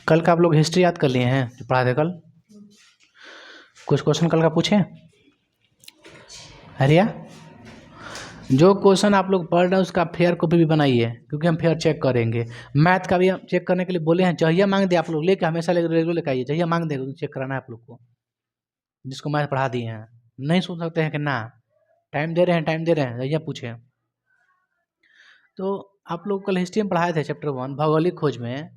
कल का आप लोग हिस्ट्री याद कर लिए हैं जो पढ़ा थे कल? कुछ क्वेश्चन कल का पूछे? हरिया, जो क्वेश्चन आप लोग पढ़ रहे हैं उसका फेयर कॉपी भी बनाइए, क्योंकि हम फेयर चेक करेंगे। मैथ का भी हम चेक करने के लिए बोले हैं, चाहिए मांग दे आप लोग लेके, हमेशा रेगुलर लेके आइए, चाहिए मांग दे चेक कराना है आप लोग को, जिसको मैथ पढ़ा दिए हैं। नहीं सोच सकते हैं कि ना टाइम दे रहे हैं, टाइम दे रहे हैं, चाहिए पूछे। तो आप लोग कल हिस्ट्री में पढ़ाए थे चैप्टर 1 भौगोलिक खोज में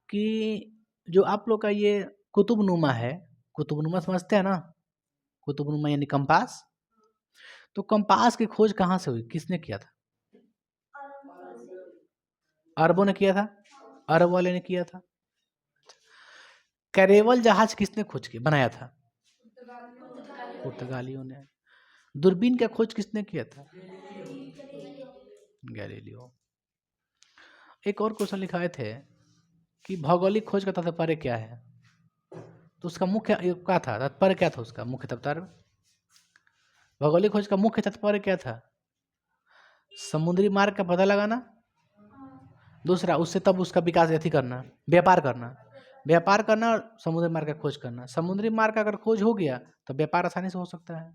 कि जो आप लोग का ये कुतुबनुमा है, कुतुबनुमा समझते हैं ना, कुतुबनुमा यानी कंपास। तो कंपास की खोज कहाँ से हुई, किसने किया था? अरबों ने किया था, अरब वाले ने किया था। कैरेवल जहाज किसने खोज की बनाया था? पुर्तगालियों ने। दूरबीन का खोज किसने किया था? गैलीलियो। एक और क्वेश्चन लिखाए थे कि भौगोलिक खोज का तात्पर्य क्या है, तो उसका मुख्य क्या था, तात्पर्य क्या था उसका मुख्य तात्पर्य? भौगोलिक खोज का मुख्य तात्पर्य क्या था? समुद्री मार्ग का पता लगाना, दूसरा उससे तब उसका विकास अथी करना, व्यापार करना, व्यापार करना और समुद्री मार्ग का खोज करना। समुद्री मार्ग का अगर खोज हो गया तो व्यापार आसानी से हो सकता है।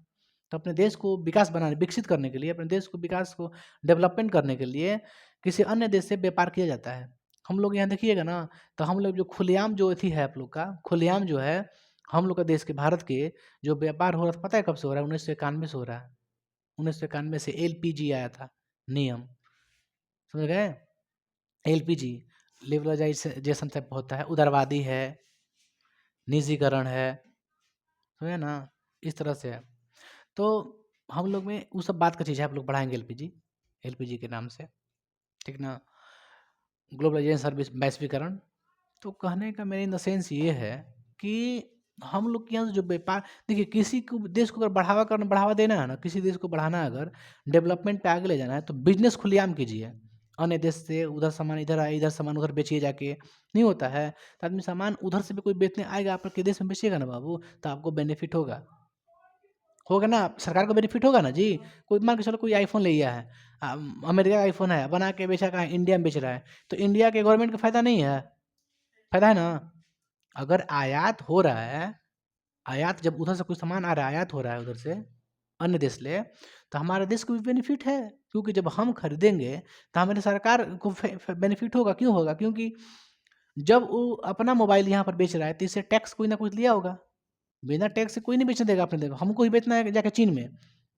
तो अपने देश को विकास बनाने, विकसित करने के लिए, अपने देश को विकास को डेवलपमेंट करने के लिए किसी अन्य देश से व्यापार किया जाता है। हम लोग यहाँ देखिएगा ना, तो हम लोग जो खुलेआम जो अथी है आप लोग का, खुलेआम जो है हम लोग का देश के भारत के जो व्यापार हो रहा था, पता है कब से हो रहा है? 1991 से हो रहा है। 1991 से LPG आया था नियम, समझ गए? LPG लिबरलाइजेशन से होता है, उदारवादी है, निजीकरण है, समझे ना, इस तरह से है। तो हम लोग में वो सब बात का चीज़ है, आप लोग पढ़ाएंगे LPG के नाम से, ठीक ना। ग्लोबलाइजेशन सर्विस वैश्वीकरण। तो कहने का मेरे इन द सेंस ये है कि हम लोग के यहाँ से जो व्यापार, देखिए किसी को देश को अगर बढ़ावा देना है ना, किसी देश को बढ़ाना है, अगर डेवलपमेंट पे आगे ले जाना है, तो बिजनेस खुलेआम कीजिए। अन्य देश से उधर सामान इधर आए, इधर सामान उधर बेचिए जाके, नहीं होता है। तो आदमी सामान उधर से भी कोई बेचने आएगा आपके देश में बेचिएगा ना बाबू, तो आपको बेनिफिट होगा ना, सरकार को बेनिफिट होगा ना जी। कोई मान के चलो कोई आईफोन ले लिया है, अमेरिका का आईफोन है, बना के बेचा कहाँ, इंडिया में बेच रहा है, तो इंडिया के गवर्नमेंट का फायदा नहीं है? फायदा है ना। अगर आयात हो रहा है, आयात जब उधर से कोई सामान आ रहा है, आयात हो रहा है उधर से अन्य देश ले, तो हमारे देश को भी बेनिफिट है, क्योंकि जब हम खरीदेंगे तो हमारे सरकार को बेनिफिट होगा। क्यों होगा? क्योंकि जब वो अपना मोबाइल यहाँ पर बेच रहा है तो इससे टैक्स कोई ना कुछ लिया होगा। बिना टैक्स से कोई नहीं बेचने देगा अपने देश, हमको ही बेचना है जाके चीन में,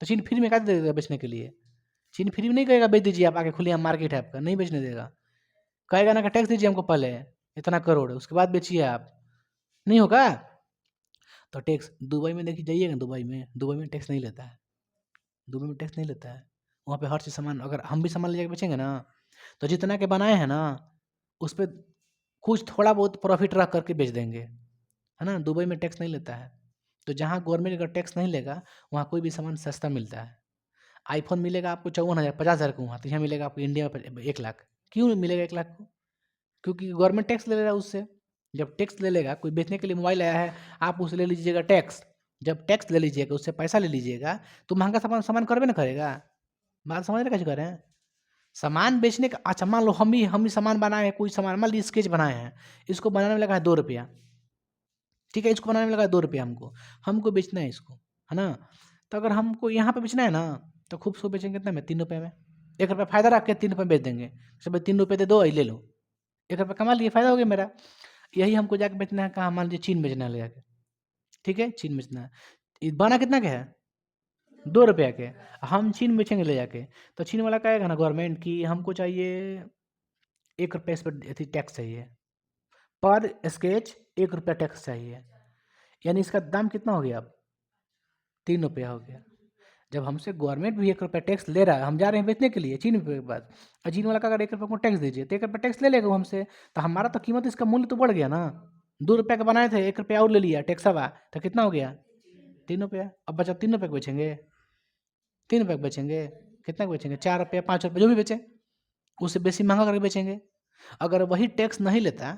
तो चीन फ्री में क्या दे देगा बेचने के लिए? चीन फ्री में नहीं कहेगा बेच दीजिए आप आके, खुले मार्केट है आपका, नहीं बेचने देगा। कहेगा ना कि टैक्स दीजिए हमको पहले इतना करोड़, उसके बाद बेचिए आप, नहीं होगा। तो टैक्स दुबई में देखिए, जाइएगा दुबई में टैक्स नहीं लेता है, दुबई में टैक्स नहीं लेता है। वहाँ पे हर चीज़ सामान, अगर हम भी सामान ले जाके बेचेंगे ना, तो जितना के बनाए हैं ना उस पर कुछ थोड़ा बहुत प्रॉफिट रख करके बेच देंगे, है ना। दुबई में टैक्स नहीं लेता है। तो जहाँ गवर्नमेंट अगर टैक्स नहीं लेगा, वहाँ कोई भी सामान सस्ता मिलता है। आईफोन मिलेगा आपको 54,000 50,000 का, वहाँ तो यहाँ मिलेगा आपको इंडिया में 1 लाख। क्यों मिलेगा 1 लाख को? क्योंकि गवर्नमेंट टैक्स ले रहा है उससे। जब टैक्स ले लेगा, कोई बेचने के लिए मोबाइल आया है, आप उससे ले लीजिएगा टैक्स। जब टैक्स ले लीजिएगा, उससे पैसा ले लीजिएगा, तो महंगा सामान सामान करबे ना करेगा। बात समझ रहे कैसे कर रहे हैं? सामान बेचने का, अच्छा मान लो हम ही सामान बनाए हैं, कोई सामान मान लीजिए स्केच बनाए हैं, इसको बनाने में लगा है 2 रुपया, ठीक है, इसको बनाने में लगा है 2 रुपया, हमको बेचना है इसको, है ना। तो अगर हमको यहाँ पे बेचना है ना, तो खूब सो बेचेंगे कितना में, 3 रुपये में। 1 रुपया फायदा रख के 3 रुपये में बेच देंगे, सब 3 रुपये दे दो, ले लो, 1 रुपया कमा लिए, फायदा हो गया मेरा। यही हमको जाके बेचना है कहाँ, मान लीजिए चीन बेचना है ले जाके, ठीक है, चीन बेचना है। ये बना कितना के है? 2 रुपया के। हम चीन बेचेंगे ले जाके, तो चीन वाला कहेगा ना गवर्नमेंट की हमको चाहिए 1 रुपया इस पर अथी टैक्स चाहिए, पर स्केच 1 रुपया टैक्स चाहिए, यानी इसका दाम कितना हो गया अब? 3 रुपया हो गया। जब हमसे गवर्नमेंट भी 1 रुपया टैक्स ले रहा है, हम जा रहे हैं बेचने के लिए चीन के पास, और चीन वाला का अगर 1 रुपया को टैक्स दीजिए, तो 1 रुपया टैक्स ले लेगा वो हमसे, तो हमारा तो कीमत, इसका मूल्य तो बढ़ गया ना। 2 रुपया का बनाए थे, 1 रुपया और ले लिया टैक्स हवा, तो कितना हो गया? 3 रुपया। अब बचा 3 रुपये को बेचेंगे, 3 रुपये को बेचेंगे, कितना को बेचेंगे? 4 रुपया 5 रुपये जो भी बेचें, उससे बेसी महंगा करके बेचेंगे। अगर वही टैक्स नहीं लेता,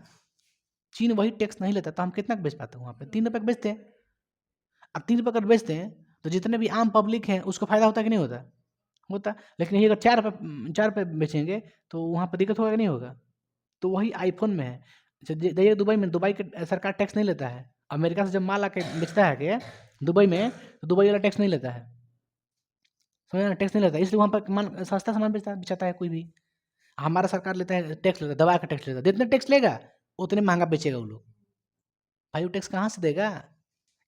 चीन वही टैक्स नहीं लेता, तो हम कितना बेच पाते हैं वहाँ पे? 3 रुपये का बेचते हैं। अब 3 रुपये अगर बेचते हैं, तो जितने भी आम पब्लिक हैं उसको फायदा होता है कि नहीं होता? होता। लेकिन यही अगर 4 रुपये बेचेंगे, तो वहाँ पर दिक्कत होगा कि नहीं होगा? तो वही आईफोन में है, जाइए दुबई में, दुबई के सरकार टैक्स नहीं लेता है। अमेरिका से जब माल आके बेचता है कि दुबई में, तो दुबई वाला टैक्स नहीं लेता है, समझ ना, टैक्स नहीं लेता है, इसलिए वहाँ पर सस्ता सामान बेचता है कोई भी। हमारा सरकार लेता है, टैक्स लेता है, दवा का टैक्स लेता है, जितने टैक्स लेगा उतने महंगा बेचेगा वो लोग। भाई वो टैक्स कहाँ से देगा,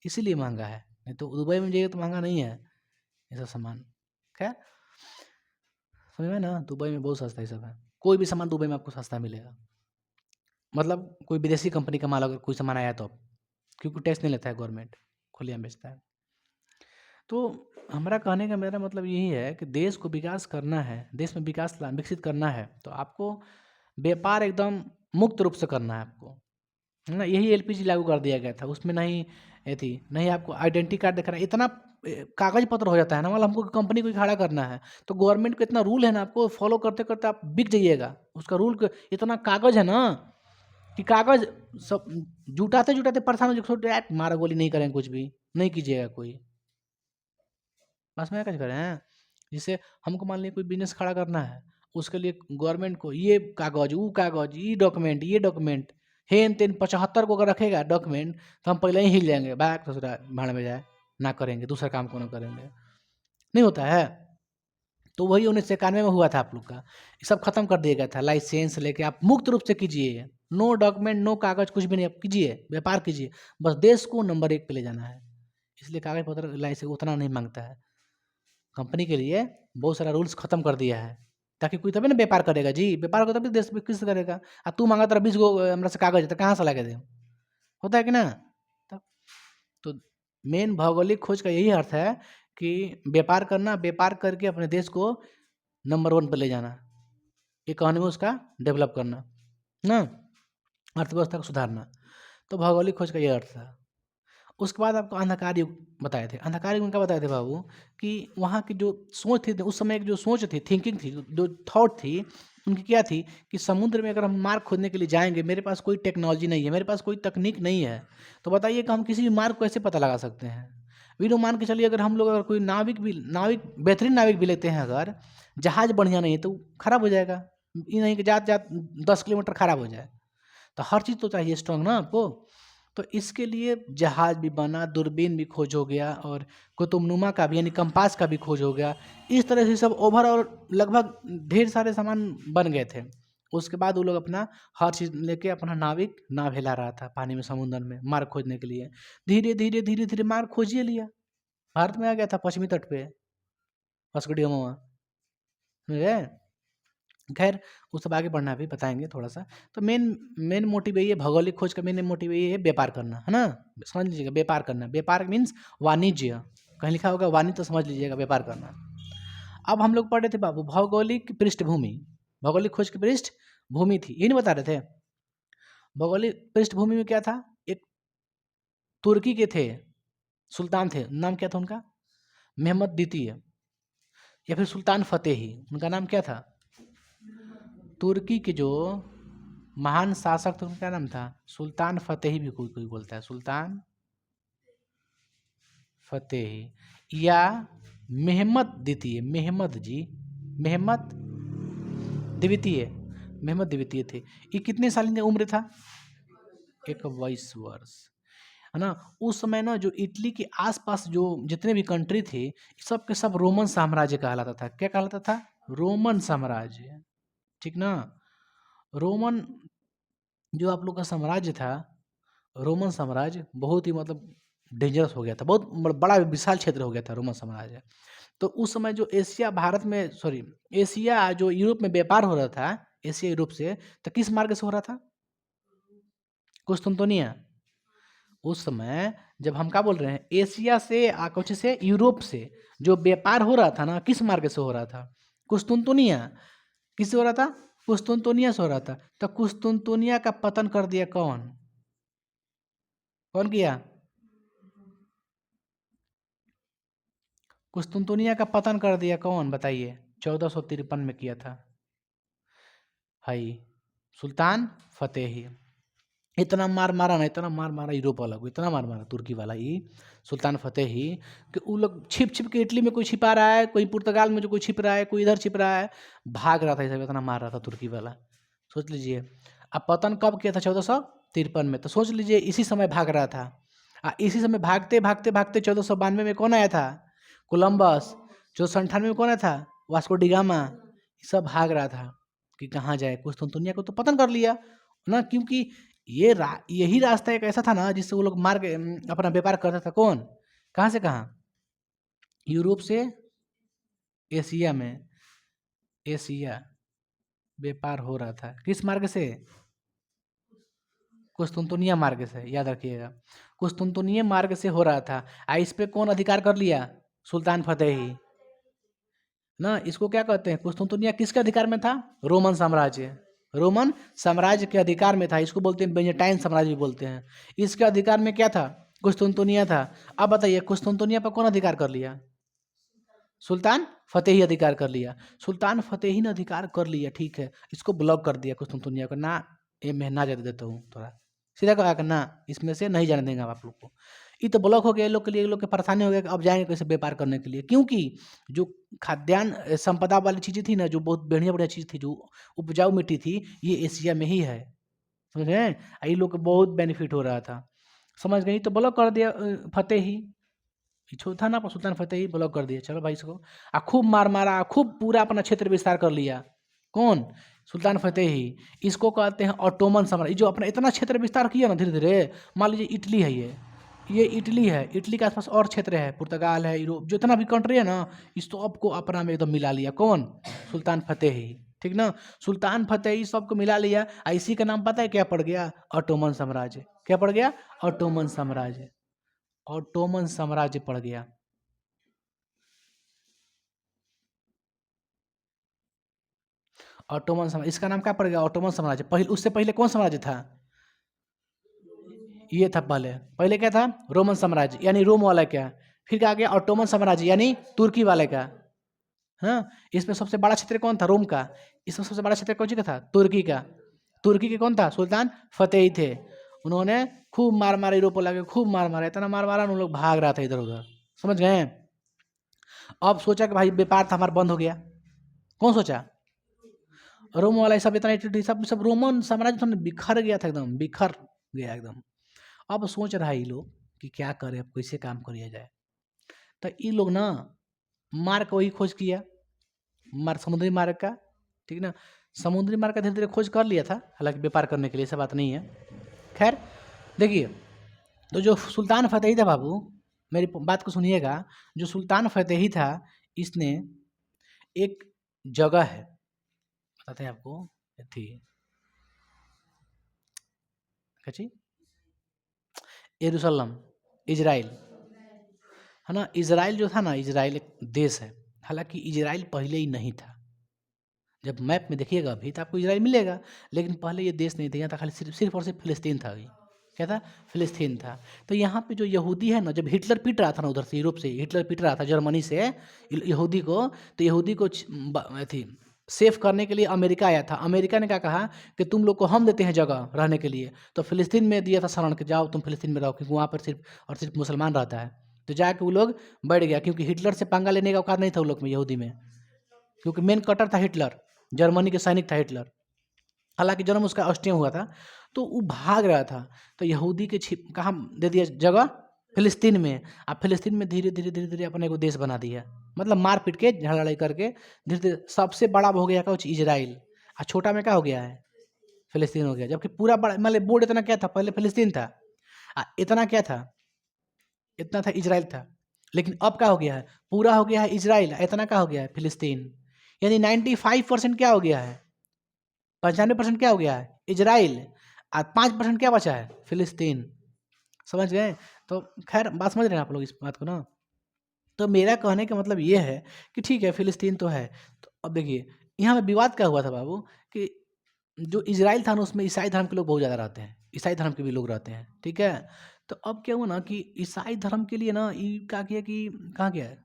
इसीलिए महंगा है, नहीं तो दुबई में जाइए तो महंगा नहीं है ये सब सामान। क्या समझ में ना, दुबई में बहुत सस्ता ये सब है, कोई भी सामान दुबई में आपको सस्ता मिलेगा, मतलब कोई विदेशी कंपनी का माल अगर कोई सामान आया तो, क्योंकि टैक्स नहीं लेता है गवर्नमेंट, खुलेआम बेचता है। तो हमारा कहने का मेरा मतलब यही है कि देश को विकास करना है, देश में विकसित करना है, तो आपको व्यापार एकदम मुक्त रूप से करना है आपको, है ना। यही एलपीजी लागू कर दिया गया था, उसमें नहीं ये थी, नहीं आपको आइडेंटिटी कार्ड दिखाना, इतना कागज पत्र हो जाता है ना, मतलब हमको कंपनी को खड़ा करना है तो गवर्नमेंट का इतना रूल है ना, आपको फॉलो करते करते आप बिक जाइएगा, उसका रूल इतना कागज है ना कि कागज सब जुटाते जुटाते परेशान हो जाए, मारा गोली नहीं करेंगे, कुछ भी नहीं कीजिएगा कोई, बस में क्या करें हैं। जिससे हमको मान लीजिए कोई बिजनेस खड़ा करना है, उसके लिए गवर्नमेंट को ये कागज, वो कागज, ये डॉक्यूमेंट हेन तेन 75 को अगर रखेगा डॉक्यूमेंट, तो हम पहले ही हिल जाएंगे, बैग दूसरा भाड़ में जाए, ना करेंगे, दूसरा काम को ना करेंगे, नहीं होता है। तो वही 1991 में हुआ था आप लोग का, ये सब खत्म कर दिया गया था, लाइसेंस लेके आप मुक्त रूप से कीजिए, नो डॉक्यूमेंट, नो कागज, कुछ भी नहीं, आप कीजिए, व्यापार कीजिए, बस देश को नंबर 1 पे ले जाना है, इसलिए कागज पत्र लाइसेंस उतना नहीं मांगता है। कंपनी के लिए बहुत सारा रूल्स खत्म कर दिया है, ताकि कोई तभी ना व्यापार करेगा जी, व्यापार को तभी देश विकसित करेगा। तू मांगा तेरा 20 गो हमरा से कागज है, तो कहाँ से ला के दे, होता है कि ना। तब तो मेन भौगोलिक खोज का यही अर्थ है कि व्यापार करना, व्यापार करके अपने देश को नंबर 1 पर ले जाना, इकोनॉमी उसका डेवलप करना ना, अर्थव्यवस्था को सुधारना, तो भौगोलिक खोज का ये अर्थ था। उसके बाद आपको अंधकार युग बताए थे, अंधकार युग में क्या बताए थे बाबू, कि वहाँ की जो सोच थी उस समय, की जो सोच थी, थिंकिंग थी, जो थॉट थी उनकी, क्या थी कि समुद्र में अगर हम मार्ग खोदने के लिए जाएंगे, मेरे पास कोई टेक्नोलॉजी नहीं है, मेरे पास कोई तकनीक नहीं है, तो बताइए कि हम किसी भी मार्ग को कैसे पता लगा सकते हैं। वीडियो मान के चलिए, अगर हम लोग, अगर कोई नाविक बेहतरीन नाविक भी लेते हैं, अगर जहाज बढ़िया नहीं है तो खराब हो जाएगा, ये नहीं कि जात 10 किलोमीटर खराब हो जाए, तो हर चीज़ तो चाहिए स्ट्रांग ना आपको। तो इसके लिए जहाज भी बना, दूरबीन भी खोज हो गया, और कुतुबनुमा का भी यानी कंपास का भी खोज हो गया, इस तरह से सब ओवरऑल लगभग ढेर सारे सामान बन गए थे। उसके बाद वो लोग अपना हर चीज़ लेके अपना नाव हिला रहा था पानी में, समुद्र में मार्ग खोजने के लिए, धीरे धीरे धीरे धीरे मार्ग खोजिए लिया, भारत में आ गया था पश्चिमी तट पे, वास्को डी गामा, समझ गए। खैर वो सब आगे बढ़ना भी बताएंगे थोड़ा सा। तो मेन मोटिव यही है, भौगोलिक खोज का मेन मोटिव यही है, व्यापार करना, है ना, समझ लीजिएगा, व्यापार करना, व्यापार मीन्स वाणिज्य, कहीं लिखा होगा वाणिज्य, तो समझ लीजिएगा व्यापार करना। अब हम लोग पढ़ रहे थे बाबू भौगोलिक पृष्ठभूमि, भौगोलिक खोज की पृष्ठभूमि थी, ये नहीं बता रहे थे। भौगोलिक पृष्ठभूमि में क्या था, एक तुर्की के थे, सुल्तान थे, नाम क्या था उनका, मोहम्मद द्वितीय, या फिर सुल्तान फतेही, उनका नाम क्या था। तुर्की के जो महान शासक थे उनका नाम था सुल्तान फतेही, भी कोई कोई बोलता है सुल्तान फतेही, या मोहम्मद द्वितीय, मोहम्मद द्वितीय, मोहम्मद द्वितीय थे। ये कितने साल की उम्र था, 21 वर्ष, है ना। उस समय ना जो इटली के आसपास जो जितने भी कंट्री थे, सब के सब रोमन साम्राज्य कहलाता था। क्या कहलाता था, रोमन साम्राज्य, ठीक ना। रोमन जो आप लोग का साम्राज्य था, रोमन साम्राज्य बहुत ही मतलब डेंजरस हो गया था, बहुत बड़ा विशाल क्षेत्र हो गया था रोमन साम्राज्य। तो उस समय जो एशिया जो यूरोप में व्यापार हो रहा था, एशिया यूरोप से, तो किस मार्ग से हो रहा था, कुस्तुनतुनिया। उस समय जब हम क्या बोल रहे हैं, एशिया से कुछ से यूरोप से जो व्यापार हो रहा था ना, किस मार्ग से हो रहा था, कुस्तुनतुनिया। किससे हो रहा था, कुस्तुनतुनिया से हो रहा था। तो कुस्तुनतुनिया का पतन कर दिया कौन, कौन किया, कुस्तुनतुनिया का पतन कर दिया कौन, बताइए, 1453 में किया था, हाई सुल्तान फतेही। इतना मार मारा ना, इतना मार मारा यूरोप वाला को, इतना मार मारा तुर्की वाला ही सुल्तान फतेही, कि वो लोग छिप छिप के, इटली में कोई छिपा रहा है, कोई पुर्तगाल में जो कोई छिप रहा है, कोई इधर छिप रहा है, भाग रहा था, ये सब इतना मार रहा था तुर्की वाला, सोच लीजिए। अब पतन कब किया था? 1453 में। तो सोच लीजिए इसी समय भाग रहा था। इसी समय भागते भागते भागते 1492 में कौन आया था? कोलंबस। 1498 में कौन आया था? Vasco da Gama. सब भाग रहा था कि कहाँ जाए, कुस्तुनतुनिया को तो पतन कर लिया ना, क्योंकि यही रास्ता एक ऐसा था ना जिससे वो लोग मार के अपना व्यापार करता था। कौन? कहाँ से कहाँ? यूरोप से एशिया में। एशिया व्यापार हो रहा था किस मार्ग से? कुस्तुनतुनिया मार्ग से, याद रखिएगा। कुस्तुनतुनिया मार्ग से हो रहा था। इस पे कौन अधिकार कर लिया? सुल्तान फतेही ना। इसको क्या कहते हैं? कुस्तुनतुनिया किसके अधिकार में था? रोमन साम्राज्य। रोमन साम्राज्य के अधिकार में था। इसको बोलते हैं बेंजेटाइन साम्राज्य भी बोलते हैं। इसके अधिकार में क्या था? कुस्तुनतुनिया था। अब बताइए कुस्तुनतुनिया पर कौन अधिकार कर लिया? सुल्तान फतेही अधिकार कर लिया। सुल्तान फतेही ने अधिकार कर लिया, ठीक है, इसको ब्लॉक कर दिया कुस्तुनतुनिया को। ना, ये मैं ना जाने देता हूँ थोड़ा, सीधा कहा कि ना, इसमें से नहीं जाने देंगे आप लोग को। ये तो ब्लॉक हो गया, लोग के लिए, लोग के परेशानी हो गया कि अब जाएंगे कैसे व्यापार करने के लिए, क्योंकि जो खाद्यान्न संपदा वाली चीज़ें थी ना, जो बहुत बढ़िया बढ़िया चीज़ थी, जो उपजाऊ मिट्टी थी, ये एशिया में ही है, समझ रहे हैं। ये लोग को बहुत बेनिफिट हो रहा था, समझ गई। तो ब्लॉक कर दिया फतेही। था ना सुल्तान फतेही, ब्लॉक कर दिया। चलो भाई इसको खूब मार मारा, खूब पूरा अपना क्षेत्र विस्तार कर लिया। कौन? सुल्तान फतेही। इसको कहते हैं ऑटोमन साम्राज्य। जो अपना इतना क्षेत्र विस्तार किया ना धीरे धीरे, मान लीजिए इटली है, ये इटली है, इटली के आसपास और क्षेत्र है, पुर्तगाल है, यूरोप, जितना भी कंट्री है ना, इस तो आपको अपना में एकदम मिला लिया। कौन? सुल्तान फतेही, ठीक ना। सुल्तान फतेही सबको मिला लिया। इसी का नाम पता है क्या पड़ गया? ऑटोमन साम्राज्य। क्या पड़ गया? ऑटोमन साम्राज्य। ऑटोमन साम्राज्य पड़ गया। ऑटोमन साम्राज्य, इसका नाम क्या पड़ गया? ऑटोमन साम्राज्य। पहले, उससे पहले कौन साम्राज्य था? ये था पहले। पहले क्या था? रोमन साम्राज्य, यानी रोम वाला क्या। फिर क्या आ गया? ऑटोमन साम्राज्य, यानी तुर्की वाले का। हाँ, इसमें सबसे बड़ा क्षेत्र कौन था? रोम का। इसमें सबसे बड़ा क्षेत्र कौन सी का था? तुर्की का। तुर्की के कौन था? सुल्तान फतेही थे। उन्होंने खूब मार मारा, यूरोप लगे खूब मार मारा, इतना मार मारा उन लोग भाग रहा था इधर उधर, समझ गए। अब सोचा कि भाई व्यापार था हमारा बंद हो गया। कौन सोचा? रोम वाला सब इतना एटीट्यूड, सब सब रोमन साम्राज्य तो बिखर गया था, एकदम बिखर गया एकदम। अब सोच रहा है ये लोग कि क्या करें, अब कैसे काम करिया जाए। तो ये लोग ना मार्ग वही खोज किया, मार्ग, समुद्री मार्ग का, ठीक ना। समुद्री मार्ग का धीरे धीरे खोज कर लिया था, हालांकि व्यापार करने के लिए, ऐसा बात नहीं है। खैर देखिए, तो जो सुल्तान फतेही था बाबू, मेरी बात को सुनिएगा। जो सुल्तान फतेही था, इसने एक जगह है, बताते हैं आपको, थी कची, यरूशलेम, इजराइल, है ना। इजराइल जो था ना, इजराइल एक देश है। हालांकि इजराइल पहले ही नहीं था। जब मैप में देखिएगा अभी तो आपको इजराइल मिलेगा, लेकिन पहले ये देश नहीं था। यहाँ था खाली सिर्फ सिर्फ और सिर्फ फिलिस्तीन था अभी। क्या था? फिलिस्तीन था। तो यहाँ पे जो यहूदी है ना, जब हिटलर पीट रहा था ना, उधर से यूरोप से हिटलर पीट रहा था, जर्मनी से यहूदी को, तो यहूदी को थी सेफ करने के लिए अमेरिका आया था। अमेरिका ने क्या कहा कि तुम लोग को हम देते हैं जगह रहने के लिए। तो फिलिस्तीन में दिया था शरण, कि जाओ तुम फिलिस्तीन में रहो, क्योंकि वहाँ पर सिर्फ और सिर्फ मुसलमान रहता है। तो जाके वो लोग बैठ गया, क्योंकि हिटलर से पंगा लेने का औकात नहीं था वो लोग में, यहूदी में, क्योंकि मेन कटर था हिटलर, जर्मनी के सैनिक था हिटलर। हालांकि जन्म उसका ऑस्ट्रिया में हुआ था। तो वो भाग रहा था, तो यहूदी के छिप कहाँ दे दिया जगह? फिलिस्तीन में। अब फिलिस्तीन में धीरे धीरे धीरे धीरे अपने को देश बना दिया, मतलब मार पीट के, झगड़ा लड़ाई करके धीरे धीरे सबसे बड़ा हो गया क्या? इजराइल। और छोटा में क्या हो गया है? फिलिस्तीन हो गया। जबकि पूरा बड़ा, मतलब बोर्ड इतना क्या था? पहले फिलिस्तीन था, इतना क्या था? इतना था, इजराइल था। लेकिन अब क्या हो गया है? पूरा हो गया है इजराइल, इतना क्या हो गया है? फिलिस्तीन। यानी 95% क्या हो गया है? 95% क्या हो गया है? इजराइल। और 5% क्या बचा है? फिलिस्तीन। समझ गए? तो खैर बात समझ रहे हैं आप लोग इस बात को ना। तो मेरा कहने का मतलब ये है कि ठीक है, फिलिस्तीन तो है। तो अब देखिए, यहाँ पे विवाद क्या हुआ था बाबू, कि जो इजराइल था ना, उसमें ईसाई धर्म के लोग बहुत ज़्यादा रहते हैं, ईसाई धर्म के भी लोग रहते हैं, ठीक है। तो अब क्या हुआ ना कि ईसाई धर्म के लिए ना, ये क्या किया कि, कहाँ गया है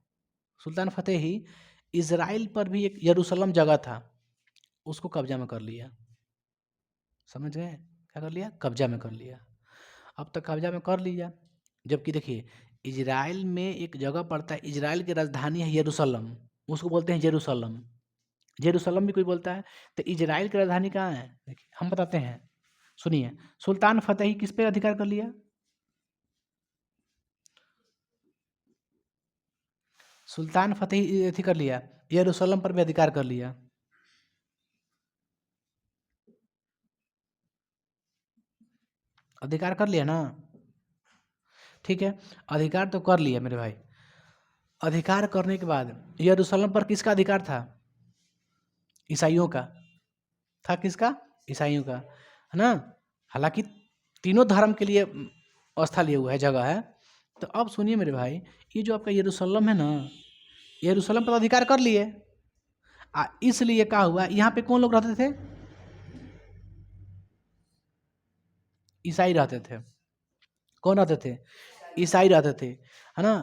सुल्तान फतेही, इजराइल पर भी एक यरूशलेम जगह था, उसको कब्जा में कर लिया। समझ गए? क्या कर लिया? कब्जा में कर लिया। अब तक कब्जा में कर लिया। जबकि देखिए, इजराइल में एक जगह पड़ता है, इजराइल की राजधानी है यरूशलेम, उसको बोलते हैं जेरूशलम। जेरूशलम भी कोई बोलता है। तो इजराइल की राजधानी कहाँ है? देखिए हम बताते हैं। सुनिए, सुल्तान फतेही किस पे अधिकार कर लिया? सुल्तान फतेही अथी कर लिया, यरूशलेम पर भी अधिकार कर लिया। अधिकार कर लिया ना? ठीक है, अधिकार तो कर लिया मेरे भाई। अधिकार करने के बाद यरूशलेम पर किसका अधिकार था? ईसाइयों का था। किसका? ईसाइयों का, है ना? हालांकि तीनों धर्म के लिए स्थल लिए हुआ है, जगह है। तो अब सुनिए मेरे भाई, ये जो आपका यरूशलेम है ना, यरूशलेम पर अधिकार कर लिए। इसलिए क्या हुआ, यहाँ पे कौन लोग रहते थे? ईसाई रहते थे। कौन रहते थे? ईसाई रहते थे, है ना?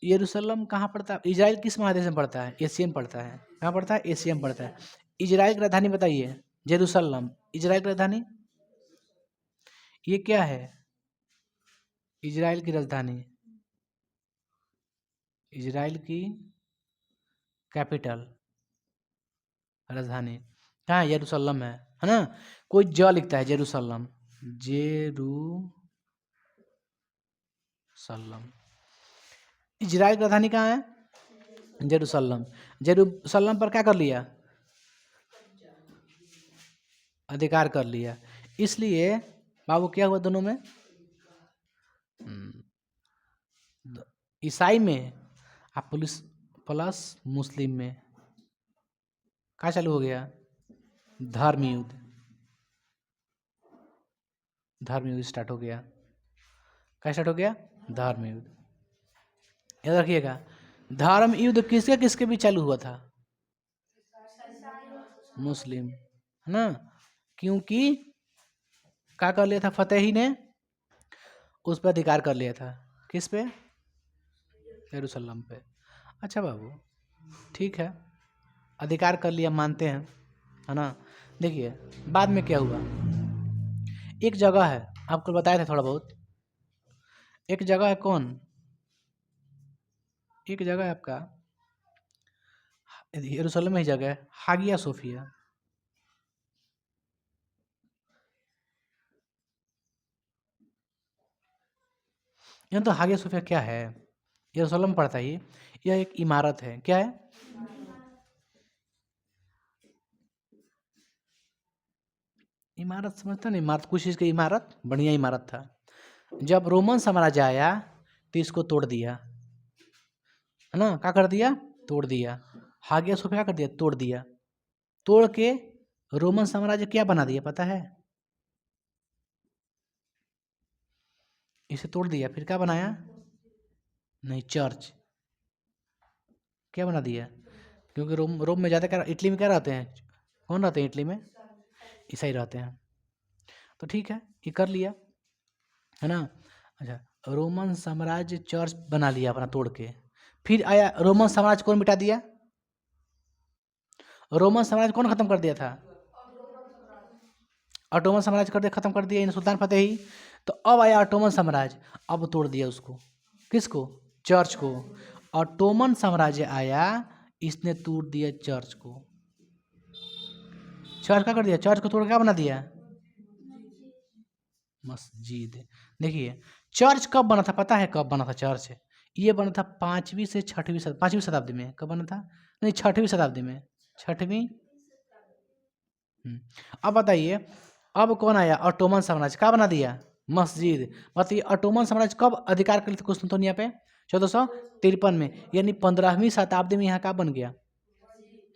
यरूशलेम कहाँ पड़ता है? इजराइल किस महादेश में पड़ता है? एशिया में पड़ता है। कहाँ पड़ता है? एशिया में पड़ता है। इजराइल की राजधानी बताइए। जेरूशलेम इजराइल की राजधानी। ये क्या है? इजराइल की राजधानी, इजराइल की कैपिटल, राजधानी कहाँ है? यरूशलेम है ना? कोई ज लिखता है जेरूशलेम, जेरूशलेम। इजराइल की राजधानी कहाँ है? जेरूशलेम। जेरूशलेम पर क्या कर लिया? अधिकार कर लिया। इसलिए बाबू क्या हुआ दोनों में? ईसाई में आप पुलिस प्लस मुस्लिम में क्या चालू हो गया? धर्म युद्ध। धर्म युद्ध स्टार्ट हो गया। क्या स्टार्ट हो गया? धर्म युद्ध। याद रखिएगा, धर्म युद्ध किसके किसके भी चालू हुआ था? मुस्लिम, है ना? क्योंकि क्या कर लिया था फतेही ने? उस पर अधिकार कर लिया था। किस पे? यरूशलेम पे। अच्छा बाबू, ठीक है, अधिकार कर लिया, मानते हैं, है ना? देखिए बाद में क्या हुआ। एक जगह है, आपको बताया था थोड़ा बहुत। एक जगह है, कौन? एक जगह है आपका यरूशलेम में ही जगह है, हागिया सोफिया। यहाँ तो हागिया सोफिया क्या है? यरूशलेम में पड़ता ही। यह एक इमारत है। क्या है? इमारत समझता नहीं, इमारत कुछ चीज़ की इमारत, बढ़िया इमारत था। जब रोमन साम्राज्य आया तो इसको तोड़ दिया, है ना? क्या कर दिया? तोड़ दिया। हागिया सोफिया क्या कर दिया? तोड़ दिया। तोड़ के रोमन साम्राज्य क्या बना दिया पता है? इसे तोड़ दिया, फिर क्या बनाया? नहीं, चर्च। क्या बना दिया? क्योंकि रोम रोम में ज़्यादा क्या, इटली में क्या रहते हैं? कौन रहते हैं इटली में? ईसाई रहते हैं। तो ठीक है, ये कर लिया, है ना? अच्छा, रोमन साम्राज्य चर्च बना लिया अपना तोड़ के। फिर आया रोमन साम्राज्य, कौन मिटा दिया? रोमन साम्राज्य कौन खत्म कर दिया था? ऑटोमन साम्राज्य कर दिया, खत्म कर दिया इन सुल्तान फतेही। तो अब आया ऑटोमन साम्राज्य, अब तोड़ दिया उसको। किसको? चर्च को। ऑटोमन साम्राज्य आया, इसने तोड़ दिया चर्च को। चर्च क्या कर दिया? चर्च को तोड़ के क्या बना दिया? मस्जिद। देखिए चर्च कब बना था पता है? कब बना था चर्च? ये बना था 5वीं से 6वीं शताब्दी, 5वीं शताब्दी में। कब बना था? नहीं, 6वीं शताब्दी में। 6वीं। अब बताइए, अब कौन आया? ऑटोमन साम्राज्य। क्या बना दिया? मस्जिद। बताइए ऑटोमन साम्राज्य कब अधिकार कर लिया कुस्तुनतोनिया पे? 1453 में। यानी 15वीं शताब्दी में यहाँ क्या बन गया?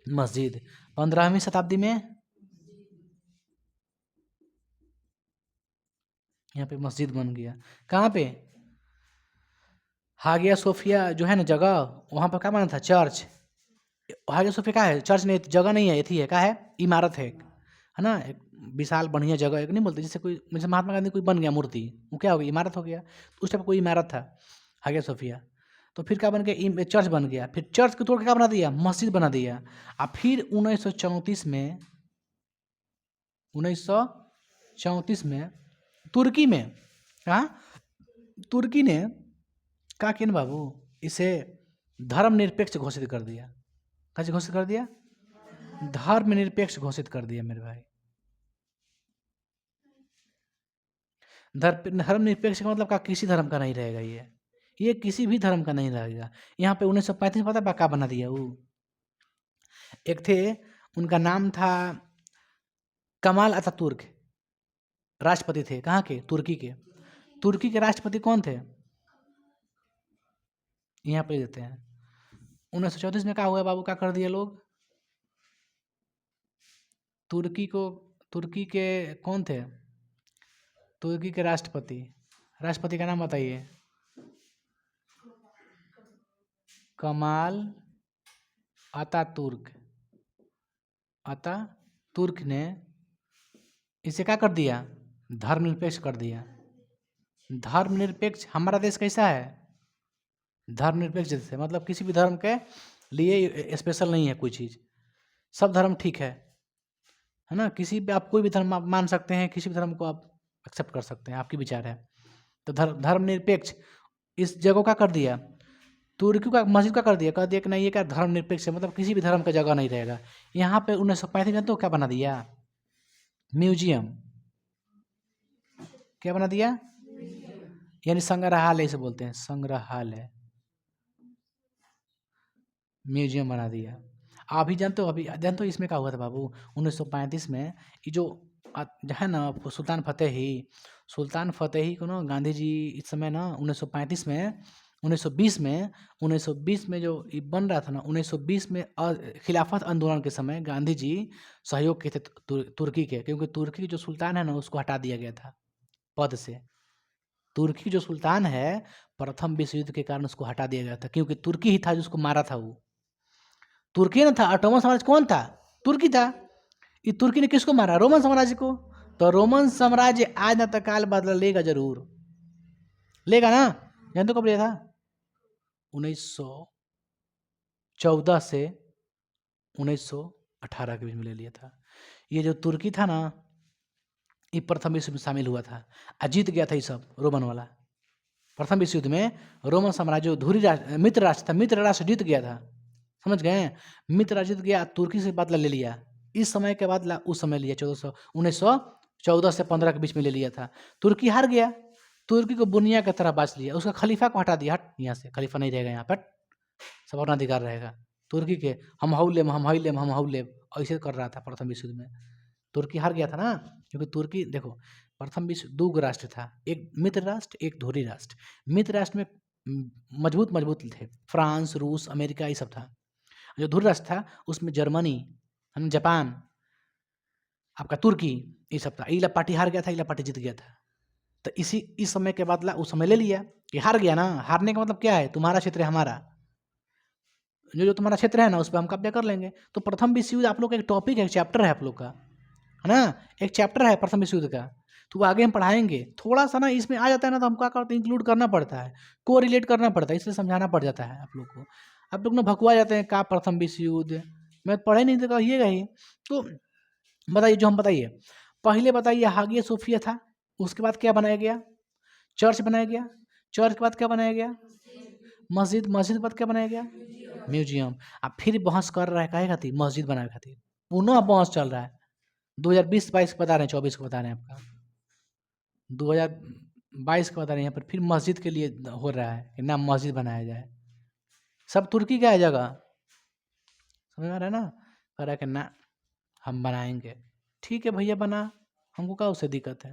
मस्जिद। 15वीं शताब्दी में यहाँ पे मस्जिद बन गया। कहाँ पे? हागिया सोफिया जो है ना जगह, वहाँ पर क्या बना था? चर्च। हागिया सोफिया क्या है? चर्च नहीं, जगह नहीं है, एथी है, क्या है? इमारत है ना? एक विशाल बढ़िया जगह, एक नहीं बोलते जैसे कोई, जैसे महात्मा गांधी कोई बन गया मूर्ति, वो क्या हो गया? इमारत हो गया। तो उस टाइप कोई इमारत था हागिया सोफिया। तो फिर क्या बन गया? चर्च बन गया। फिर चर्च को तोड़ के क्या बना दिया? मस्जिद बना दिया। और फिर 1934 में, 1934 में तुर्की में, कहाँ? तुर्की ने क्या किया ना बाबू, इसे धर्मनिरपेक्ष घोषित कर दिया। कैसे घोषित कर दिया? धर्मनिरपेक्ष घोषित कर दिया मेरे भाई। धर्मनिरपेक्ष का मतलब का किसी धर्म का नहीं रहेगा ये किसी भी धर्म का नहीं रहेगा। यहाँ पे 1935 पता बा का बना दिया वो, एक थे उनका नाम था कमाल अतातुर्क, राष्ट्रपति थे कहाँ के, तुर्की के। तुर्की के राष्ट्रपति कौन थे, यहाँ पे देते हैं। 1934 में क्या हुआ बाबू, क्या कर दिए लोग, तुर्की के कौन थे, तुर्की के राष्ट्रपति का नाम बताइए, कमाल अतातुर्क। अतातुर्क ने इसे क्या कर दिया, धर्मनिरपेक्ष कर दिया। धर्मनिरपेक्ष हमारा देश कैसा है, धर्मनिरपेक्ष जैसे मतलब किसी भी धर्म के लिए स्पेशल नहीं है कोई चीज़, सब धर्म ठीक है ना। किसी भी आप कोई भी धर्म आप मान सकते हैं, किसी भी धर्म को आप एक्सेप्ट कर सकते हैं, आपकी विचार है। तो धर्मनिरपेक्ष इस जगह का कर दिया, तुर्की का मस्जिद का कर दिया, कह दिया कि नहीं ये क्या धर्मनिरपेक्ष है, मतलब किसी भी धर्म का जगह नहीं रहेगा। यहाँ पे 1935 में तो क्या बना दिया, म्यूजियम। क्या बना दिया, यानी संग्रहालय इसे बोलते हैं, संग्रहालय, म्यूजियम बना दिया। अभी जानते हो इसमें क्या हुआ था बाबू, 1935 में ये जो है ना सुल्तान फतेही को ना गांधी जी इस समय ना 1935 में 1920 में जो ये बन रहा था ना, 1920 में खिलाफत आंदोलन के समय गांधी जी सहयोग किए थे तुर्की के, क्योंकि तुर्की के जो सुल्तान है ना उसको हटा दिया गया था पद से। तुर्की जो सुल्तान है प्रथम विश्व युद्ध के कारण उसको हटा दिया गया था, क्योंकि तुर्की ही था जिसको मारा था वो, तुर्की न था। ऑटोमन साम्राज्य कौन था, तुर्की था। ये तुर्की ने किसको मारा, रोमन साम्राज्य को। तो रोमन साम्राज्य आज न तो काल बदल लेगा, जरूर लेगा ना। जानते कब लिया था, 1914 से 1918 के बीच में ले लिया था। ये जो तुर्की था ना ये प्रथम विश्व में शामिल हुआ था, जीत गया था ये सब रोमन वाला। प्रथम विश्व युद्ध में रोमन साम्राज्य धुरी मित्र राष्ट्र था, मित्र राष्ट्र जीत गया था, समझ गए। मित्र राष्ट्र जीत गया, तुर्की से बदला ले लिया। इस समय के बदला उस समय लिया 1914 से 15 के बीच में ले लिया था। तुर्की हार गया, तुर्की को बुनिया की तरह बांच लिया, उसका खलीफा को हटा दिया, हट यहाँ से, खलीफा नहीं रहेगा यहाँ पर, सब अपना अधिकार रहेगा। तुर्की के हम हौले ऐसे कर रहा था प्रथम विश्व युद्ध में। तुर्की हार गया था ना, क्योंकि तुर्की देखो प्रथम विश्व दो राष्ट्र था, एक मित्र राष्ट्र एक धुरी राष्ट्र। मित्र राष्ट्र में मजबूत थे, फ्रांस रूस अमेरिका ये सब था। जो धुरी राष्ट्र था उसमें जर्मनी जापान आपका तुर्की ये सब था। इला पार्टी हार गया था, इला पार्टी जीत गया था। तो इस समय के बाद उस समय ले लिया कि हार गया ना, हारने का मतलब क्या है, तुम्हारा क्षेत्र है हमारा, जो तुम्हारा क्षेत्र है ना उस पर हम कब्जा कर लेंगे। तो प्रथम विश्व युद्ध आप लोग का एक टॉपिक है, एक चैप्टर है आप लोग का, है ना, एक चैप्टर है प्रथम विश्व युद्ध का, तो आगे हम पढ़ाएंगे। थोड़ा सा ना इसमें आ जाता है ना तो हम क्या करते हैं, इंक्लूड करना पड़ता है, को रिलेट करना पड़ता है, इसलिए समझाना पड़ जाता है आप लोग को। आप लोग ना भकुआ जाते हैं, का प्रथम विश्व युद्ध मैं पढ़े नहीं तो कहिएगा ही। तो बताइए, जो हम बताइए पहले बताइए, हागिया सोफिया था, उसके बाद क्या बनाया गया, चर्च बनाया गया, चर्च के बाद क्या बनाया गया, मस्जिद, मस्जिद के बाद क्या बनाया गया, म्यूजियम। अब फिर बहस कर रहा है काहे खातिर, मस्जिद बनाए खातिर पुनः बहस चल रहा है। 2020-22 बता रहे हैं, 24 को बता रहे हैं, आपका 2022 का बता रहे हैं। यहाँ पर फिर मस्जिद के लिए हो रहा है कि ना मस्जिद बनाया जाए। सब तुर्की का है जगह, समझ में आ रहा है ना, कह रहा है कि ना हम बनाएंगे। ठीक है भैया बना, हमको क्या उससे दिक्कत है।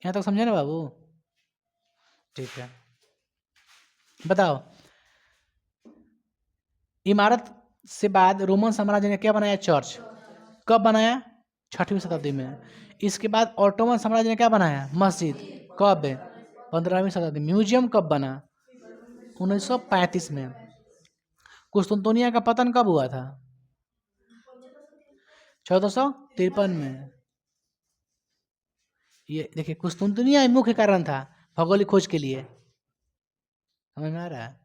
यहाँ तक समझे ना बाबू, ठीक है। बताओ, इमारत से बाद रोमन साम्राज्य ने क्या बनाया, चर्च। कब बनाया, 6वीं शताब्दी में। इसके बाद ऑटोमन साम्राज्य ने क्या बनाया, मस्जिद। कब, 15वीं शताब्दी। म्यूजियम कब बना, 1935 में। कुस्तुनतुनिया का पतन कब हुआ था, 1453 में। ये देखिए कुस्तुनतुनिया मुख्य कारण था भौगोलिक खोज के लिए, समझ में आ रहा है।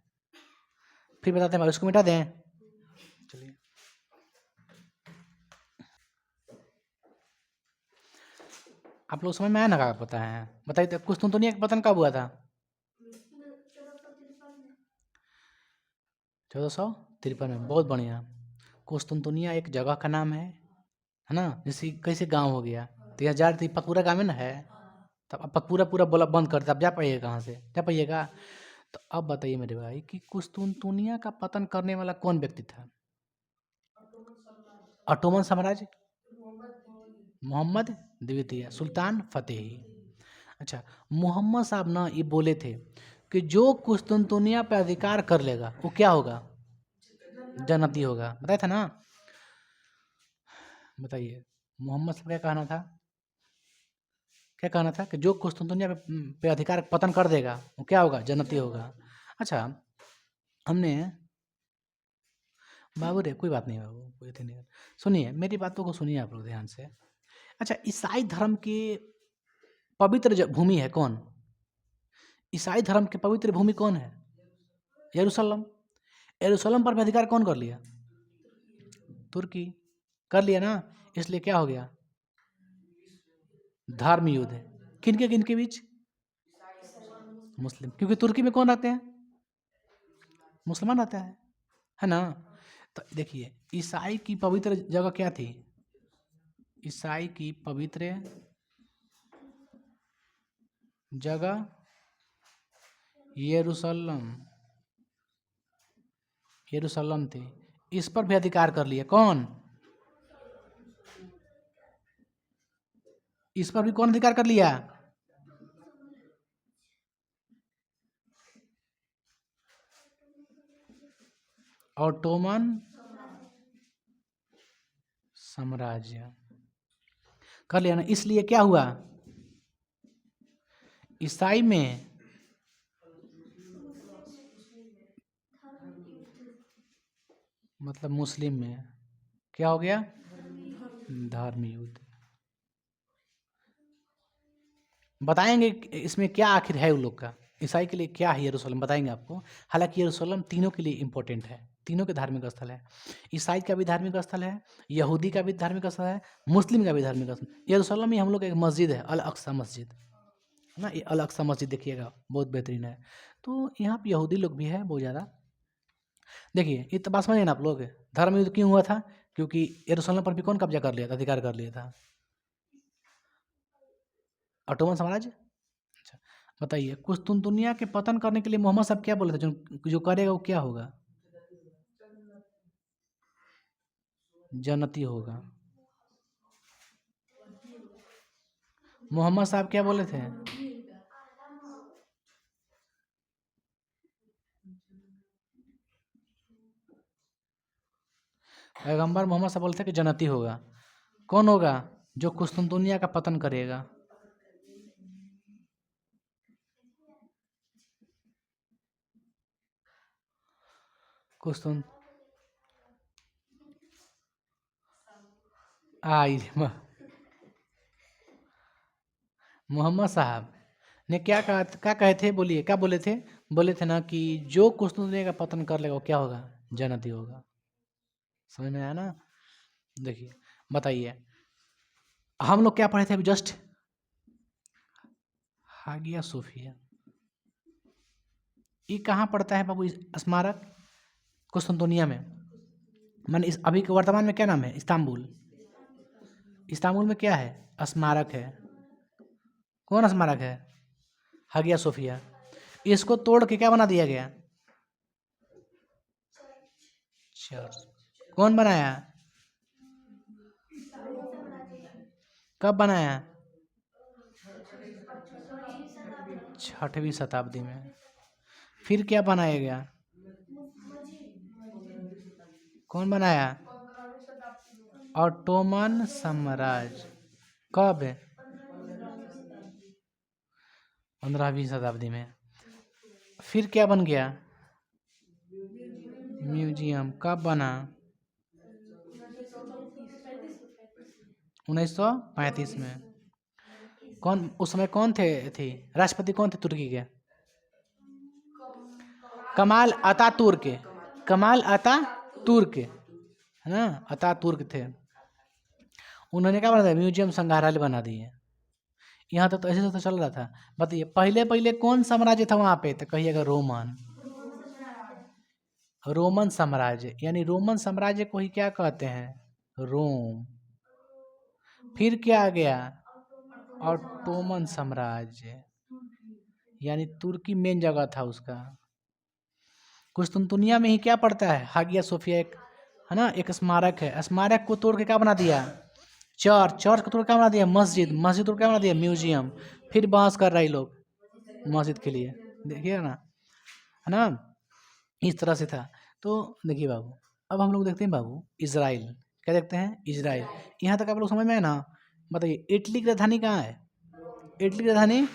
फिर बताते हैं, उसको मिटा दें, चलिए। आप लोग समझ में आया ना, क्या पता है, बताइए तो कुस्तुनतुनिया का पतन कब हुआ था, 1453 में। बहुत बढ़िया। कुस्तुनतुनिया एक जगह का नाम है ना, जैसे कैसे गांव हो गया, तो यह जार पूरा गाँव में ना है। तब अब पूरा पूरा बोला बंद करते, अब जा पाइएगा कहाँ से, जा पाइएगा। तो अब बताइए मेरे भाई कि कुस्तुनतुनिया का पतन करने वाला कौन व्यक्ति था? ऑटोमन साम्राज्य, मोहम्मद द्वितीय, सुल्तान फतेही। अच्छा, मोहम्मद साहब ना ये बोले थे कि जो कुस्तुनतुनिया पे अधिकार कर लेगा वो क्या होगा? जन्नती होगा। बताया था ना? बताइए मोहम्मद साहब क्या कहना था? क्या कहना था कि जो कुस्तुनतुनिया पे अधिकार पतन कर देगा वो क्या होगा? जन्नती होगा। अच्छा, हमने बाबू रे, कोई बात नहीं बाबू, कोई थी नहीं। सुनिए मेरी बातों को, सुनिए आप लोग ध्यान से। अच्छा, ईसाई धर्म की पवित्र भूमि है कौन? ईसाई धर्म की पवित्र भूमि कौन है? यरूशलेम। यरूशलेम पर भी अधिकार कौन कर लिया? तुर्की कर लिया ना। इसलिए क्या हो गया? धर्म युद्ध है। किनके बीच? मुस्लिम, क्योंकि तुर्की में कौन रहते हैं? मुसलमान रहता है ना। तो देखिए ईसाई की पवित्र जगह क्या थी? ईसाई की पवित्र जगह यरूशलेम, यरूशलेम थी। इस पर भी अधिकार कर लिया कौन? इस पर भी कौन अधिकार कर लिया? ऑटोमन साम्राज्य कर लिया ना। इसलिए क्या हुआ? ईसाई में मतलब मुस्लिम में क्या हो गया? धर्म युद्ध। बताएंगे इसमें क्या आखिर है उन लोग का, ईसाई के लिए क्या है यरूशलेम, बताएंगे आपको। हालांकि यरूशलेम तीनों के लिए इम्पोर्टेंट है, तीनों के धार्मिक स्थल है। ईसाई का भी धार्मिक स्थल है, यहूदी का भी धार्मिक स्थल है, मुस्लिम का भी धार्मिक स्थल। यरूशलेम में हम लोग एक मस्जिद है, अल अक्सा मस्जिद ना। ये अल अक्सा मस्जिद देखिएगा, बहुत बेहतरीन है। तो यहाँ पे यहूदी लोग भी है बहुत ज़्यादा। देखिए ये तो बात समझिए ना आप लोग, धर्म युद्ध क्यों हुआ था? क्योंकि यरूशलेम पर भी कौन कब्जा कर लिया था, अधिकार कर लिया था? ऑटोमन साम्राज्य। अच्छा, बताइए कुस्तुनतुनिया के पतन करने के लिए मोहम्मद साहब क्या बोले थे? जो जो करेगा वो क्या होगा? जन्नती होगा। मोहम्मद साहब क्या बोले थे? पैगंबर मोहम्मद साहब बोले थे कि जन्नती होगा। कौन होगा? जो कुस्तुनतुनिया का पतन करेगा। कुस्तुन आई मोहम्मद साहब ने क्या कहा, क्या कहे थे? बोलिए क्या बोले थे? बोले थे ना कि जो कुस्तुनतुनिया का पतन कर लेगा वो क्या होगा? जन्नती होगा। समझ में आया ना? देखिए बताइए, हम लोग क्या पढ़े थे अभी जस्ट? Hagia Sophia. ये कहाँ पड़ता है बाबू? स्मारक कुस्तुनतुनिया में। माने इस अभी के वर्तमान में क्या नाम है? इस्तांबुल। इस्तांबुल में क्या है? स्मारक है। कौन स्मारक है? Hagia Sophia. इसको तोड़ के क्या बना दिया गया? चर्च। कौन बनाया? कब बनाया? 6वीं शताब्दी में। फिर क्या बनाया गया? कौन बनाया? ऑटोमन साम्राज्य। कब? 15वीं शताब्दी में। फिर क्या बन गया? म्यूजियम। कब बना? 1935 में। कौन उस समय कौन थे राष्ट्रपति कौन थे तुर्की के? Kemal Ataturk. कमाल अतातुर्क है ना, अतातुर्क थे। उन्होंने क्या बना दिया? म्यूजियम, संग्रहालय बना दिए। यहाँ तक तो ऐसे तो चल रहा था। बताइए पहले पहले कौन साम्राज्य था वहाँ पे? तो कहिएगा रोमन। रोमन साम्राज्य, यानी रोमन साम्राज्य को ही क्या कहते हैं? रोम। फिर क्या आ गया? ऑटोमन साम्राज्य, यानी तुर्की मेन जगह था उसका। कुस्तुनतुनिया में ही क्या पड़ता है, हागिया सोफिया एक है ना, एक स्मारक है। स्मारक को तोड़ के क्या बना दिया, चर्च। चर्च को तोड़ के क्या बना दिया, मस्जिद। मस्जिद तोड़ के क्या बना दिया, म्यूजियम। फिर बहस कर रहे लोग मस्जिद के लिए, देखिए ना, है ना, इस तरह से था। तो देखिए बाबू, अब हम लोग देखते हैं बाबू इजराइल। क्या देखते हैं, इजराइल। यहाँ तक आप लोग समझ में है ना। बताइए इटली की राजधानी कहाँ है, इटली की राजधानी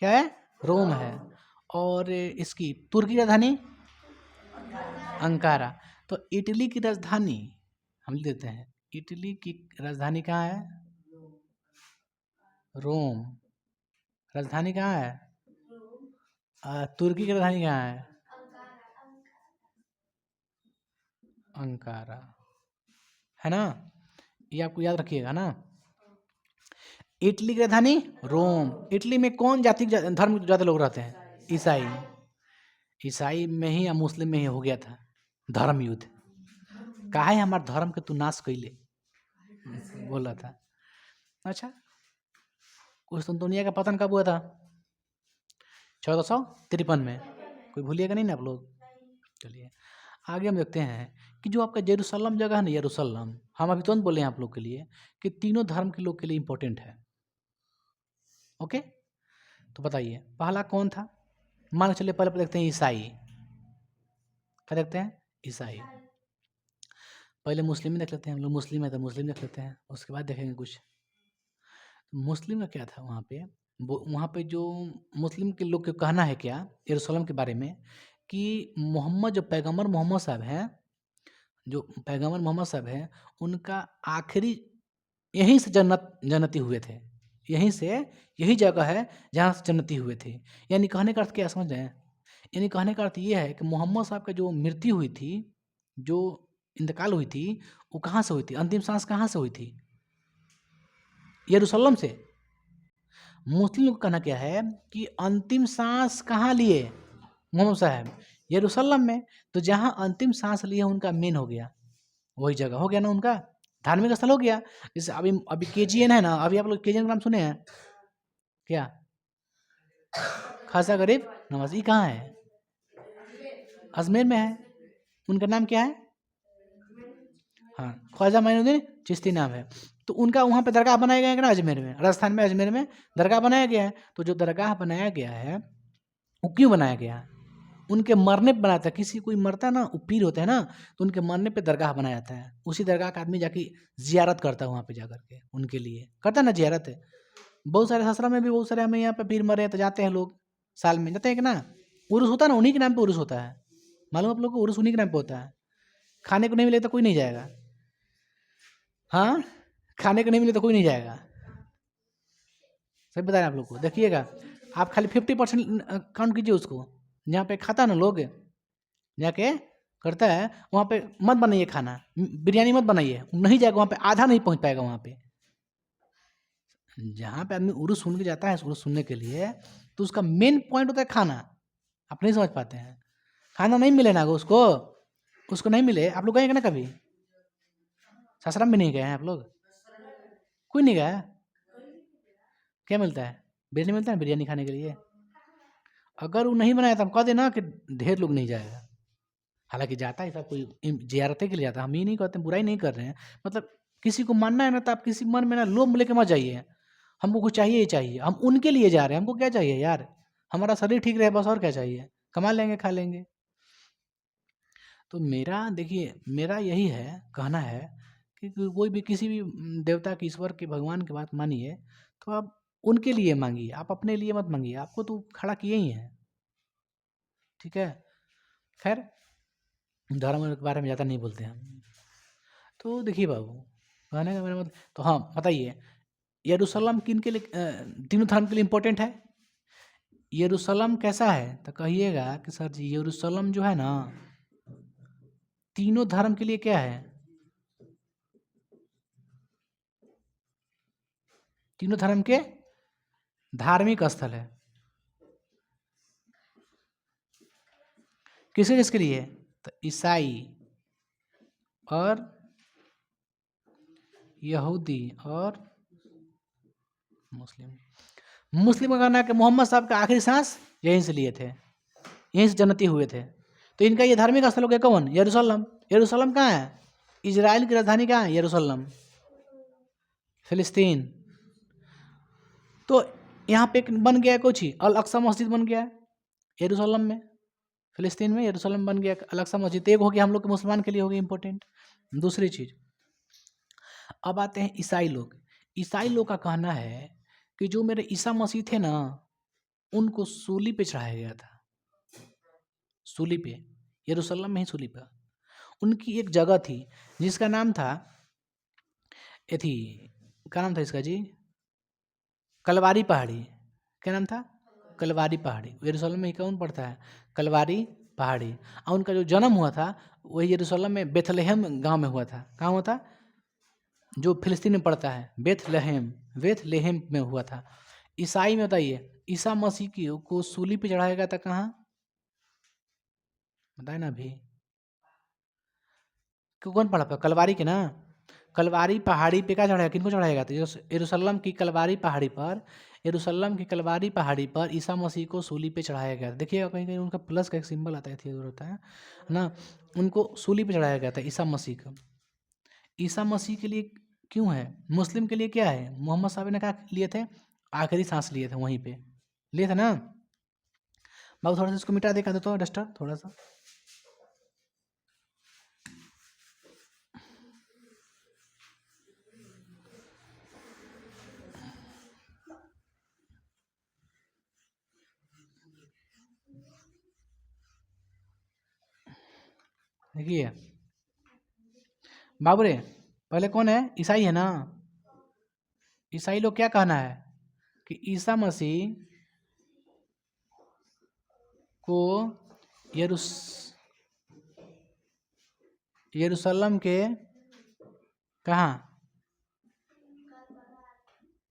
क्या है, रोम है। और इसकी तुर्की की राजधानी अंकारा। तो इटली की राजधानी हम लिख देते हैं, इटली की राजधानी कहाँ है, रोम। राजधानी कहाँ है, तुर्की की राजधानी कहाँ है, अंकारा, है ना। ये आपको याद रखिएगा ना। इटली की राजधानी रोम। इटली में कौन जाति धर्म ज्यादा लोग रहते हैं, ईसाई। ईसाई में ही या मुस्लिम में ही हो गया था धर्म युद्ध। काहे हमार धर्म के तू नाश कैले, बोला था। अच्छा, कुस्तुनतुनिया का पतन कब हुआ था, 1453 में। कोई भूलिएगा नहीं ना आप लोग। चलिए आगे हम देखते हैं कि जो आपका जेरूसलम जगह है ना, यरूशलेम, हम अभी तुरंत बोले हैं आप लोग के लिए कि तीनों धर्म के लोग के लिए इंपॉर्टेंट है। ओके, तो बताइए पहला कौन था। मान के चलिए पहले देखते हैं ईसाई। क्या देखते हैं, ईसाई। पहले मुस्लिम ही देख लेते हैं हम लोग, मुस्लिम है तो मुस्लिम देख लेते हैं, उसके बाद देखेंगे कुछ। मुस्लिम का क्या था वहाँ पे, वहाँ पे जो मुस्लिम के लोग का कहना है क्या यरूशलेम के बारे में, कि मोहम्मद जो पैगंबर मोहम्मद साहब हैं, जो पैगंबर मोहम्मद साहब हैं, उनका आखिरी यहीं से जन्नती हुए थे। यहीं से, यही जगह है जहाँ से जन्नती हुए थे। यानी कहने का अर्थ क्या समझ रहे हैं, यानी कहने का अर्थ ये है कि मोहम्मद साहब का जो मृत्यु हुई थी, जो इंतकाल हुई थी, वो कहाँ से हुई थी, अंतिम सांस कहाँ से हुई थी, यरूशलेम से। मुस्लिम लोग का कहना क्या है कि अंतिम सांस कहाँ लिए मोहम्मद साहब, यरूशलेम में। तो जहाँ अंतिम सांस लिए उनका मेन हो गया, वही जगह हो गया ना उनका, धार्मिक स्थल हो गया। जैसे अभी अभी KGN है ना, अभी आप लोग KGN का नाम सुने हैं क्या, खासा गरीब नवाज, कहाँ है, अजमेर में है। उनका नाम क्या है, हाँ, ख्वाजा माइनुद्दीन चिश्ती नाम है। तो उनका वहाँ पे दरगाह बनाया गया है ना, अजमेर में, राजस्थान में अजमेर में दरगाह बनाया गया है। तो जो दरगाह बनाया गया है वो क्यों बनाया गया, उनके मरने पे बनाया था। किसी कोई मरता है ना, वो पीर होते हैं ना, तो उनके मरने पे दरगाह बनाया जाता है। उसी दरगाह का आदमी जाके जियारत करता है, वहाँ पे जा करके उनके लिए करता है ना जियारत है। बहुत सारे ससरा में भी बहुत सारे हमें यहाँ पे पीर मरे हैं तो जाते हैं लोग, साल में जाते हैं कि ना। उर्स होता है ना, उन्हीं के नाम पे उर्स होता है, मालूम आप लोग को, उर्स उन्हीं के नाम पे होता है। खाने को नहीं मिले तो कोई नहीं जाएगा, हाँ, खाने को नहीं मिले तो कोई नहीं जाएगा। सही बताया आप लोग को, देखिएगा आप खाली 50% काउंट कीजिए उसको। जहाँ पे खाता है ना लोग, जाके करता है, वहाँ पे मत बनाइए खाना, बिरयानी मत बनाइए, नहीं जाएगा वहाँ पे, आधा नहीं पहुँच पाएगा वहाँ पे। जहाँ पे आदमी उर्स सुन के जाता है, उर्स सुनने के लिए, तो उसका मेन पॉइंट होता है खाना। आप नहीं समझ पाते हैं, खाना नहीं मिले ना उसको, उसको नहीं मिले। आप लोग गए ना कभी, सासाराम भी नहीं गए हैं आप लोग, कोई नहीं गया, क्या मिलता है, बिरयानी मिलता है, बिरयानी खाने के लिए। अगर वो नहीं बनाया तो हम कह देना कि ढेर लोग नहीं जाएगा। हालांकि जाता है सब कोई, जियारते के लिए जाता है, हम ये नहीं कहते, बुराई नहीं कर रहे हैं। मतलब किसी को मानना है ना, तो आप किसी मन में ना लोभ लेके मत जाइए, हमको कुछ चाहिए ही चाहिए, हम उनके लिए जा रहे हैं, हमको क्या चाहिए यार, हमारा शरीर ठीक रहे बस, और क्या चाहिए, कमा लेंगे खा लेंगे। तो मेरा देखिए, मेरा यही है, कहना है कि कोई भी किसी भी देवता के, ईश्वर के, भगवान की बात मानिए तो आप उनके लिए मांगिए, आप अपने लिए मत मांगिए, आपको तो खड़ा किए ही हैं, ठीक है। खैर धर्म के बारे में ज़्यादा नहीं बोलते हम। तो देखिए बाबू, कहने का मेरा मतलब, तो हाँ बताइए यरूशलेम किन के लिए, तीनों धर्म के लिए इम्पोर्टेंट है। यरूशलेम कैसा है तो कहिएगा कि सर जी यरूशलेम जो है ना, तीनों धर्म के लिए क्या है, तीनों धर्म के धार्मिक स्थल है। किसके किसके लिए, तो ईसाई और यहूदी और मुस्लिम मुस्लिम का कहना है कि मोहम्मद साहब का आखिरी सांस यहीं से लिए थे, यहीं से जन्नती हुए थे। तो इनका ये धार्मिक स्थल हो गया कौन? यरूशलेम। यरूशलेम कहाँ है? इजराइल की राजधानी कहाँ है? यरूशलेम, फिलिस्तीन। तो यहाँ पे एक बन गया कुछ ही, अल अक्सा मस्जिद बन गया है यरूशलेम में, फिलिस्तीन में यरूशलेम बन गया अल अक्सा मस्जिद। एक हो गया हम लोग के मुसलमान के लिए हो गई इंपॉर्टेंट। दूसरी चीज, अब आते हैं ईसाई लोग। ईसाई लोग का कहना है कि जो मेरे ईसा मसीह थे ना, उनको सूली पे चढ़ाया गया था, सूली पे, यरूशलेम में ही सूली पे। उनकी एक जगह थी जिसका नाम था थी, क्या नाम था इसका जी? कलवारी पहाड़ी। क्या नाम था? कलवारी पहाड़ी। यरूशलेम में ही कौन पड़ता है? कलवारी पहाड़ी। और उनका जो जन्म हुआ था वही यरूशलेम में बेथलेहम गांव में हुआ था। कहाँ हुआ था? जो फिलिस्तीन में पड़ता है, बेथलेहम में हुआ था। ईसाई में बताइए, ईसा मसीह की को सूली पे चढ़ाया गया था कहाँ? बताए ना अभी। कौन पढ़ा? कलवारी के ना, कलवारी पहाड़ी पे क्या चढ़ाया? किनको चढ़ाया गया था? यरूशलेम की कलवारी पहाड़ी पर, यरूशलेम की कलवारी पहाड़ी पर ईसा मसीह को सूली पे चढ़ाया गया था। देखिएगा कहीं कहीं उनका प्लस का एक सिंबल आता है, होता है ना। उनको सूली पे चढ़ाया गया था ईसा मसीह को। ईसा मसीह के लिए क्यों है? मुस्लिम के लिए क्या है? मोहम्मद साहब ने क्या लिए थे? आखिरी सांस लिए थे, वहीं पे लिए थे ना। बाबू थोड़ा सा इसको मिटा देखा तो डस्टर थोड़ा सा। देखिए बाबू रे, पहले कौन है? ईसाई है ना। ईसाई लोग क्या कहना है कि ईसा मसीह को यरूशलेम के कहाँ?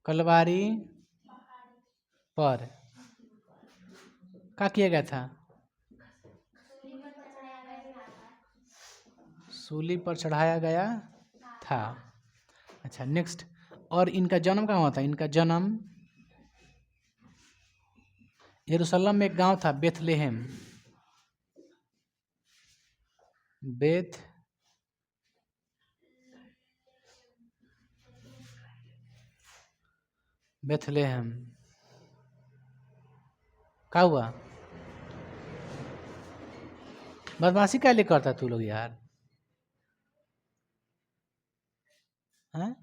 कलवारी पर क्या किया गया था? सूली पर चढ़ाया गया था। अच्छा नेक्स्ट, और इनका जन्म कहाँ हुआ था? इनका जन्म यरूशलेम में एक गांव था बेथलेहम, बेथलेहम। क्या हुआ? बदमाशी क्या लिए करता तू लोग यार? हैं?